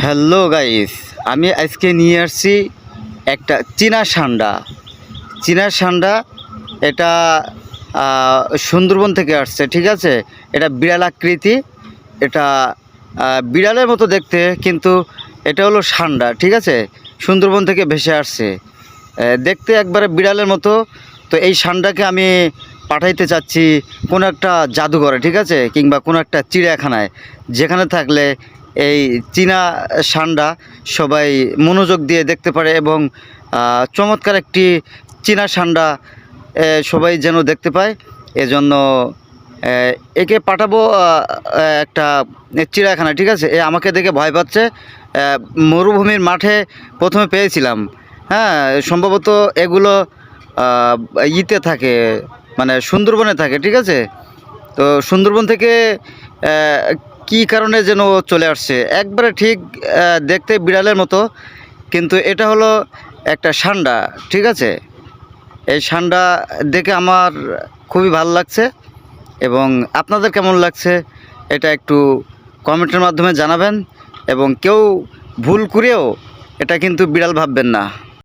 Hello guys, আমি আজকে নিয়ে আসছি একটা চীনা সান্ডা। এটা সুন্দরবন থেকে আসছে, ঠিক আছে। এটা বিড়াল আকৃতি, এটা বিড়ালের মতো দেখতে, কিন্তু এটা হলো সান্ডা, ঠিক আছে। সুন্দরবন থেকে ভেসে আসছে, দেখতে একবারে বিড়ালের মতো। তো এই সান্ডাকে আমি পাঠাইতে চাচ্ছি কোনো একটা জাদুঘরে, ঠিক আছে, কিংবা কোনো একটা চিড়িয়াখানায়, যেখানে থাকলে এই চীনা সান্ডা সবাই মনোযোগ দিয়ে দেখতে পারে এবং চমৎকার একটি চীনা সান্ডা সবাই যেন দেখতে পায়। এজন্য একে পাঠাবো একটা চিড়িয়াখানা, ঠিক আছে। এ আমাকে দেখে ভয় পাচ্ছে। মরুভূমির মাঠে প্রথমে পেয়েছিলাম, হ্যাঁ, সম্ভবত এগুলো ইতে থাকে, মানে সুন্দরবনে থাকে, ঠিক আছে। তো সুন্দরবন থেকে কি কারণে যেন চলে আসছে, একবারে ঠিক দেখতে বিড়ালের মতো, কিন্তু এটা হলো একটা সান্ডা, ঠিক আছে। এই সান্ডা দেখে আমার খুবই ভালো লাগছে, এবং আপনাদের কেমন লাগছে এটা একটু কমেন্টের মাধ্যমে জানাবেন। এবং কেউ ভুল করেও এটা কিন্তু বিড়াল ভাববেন না।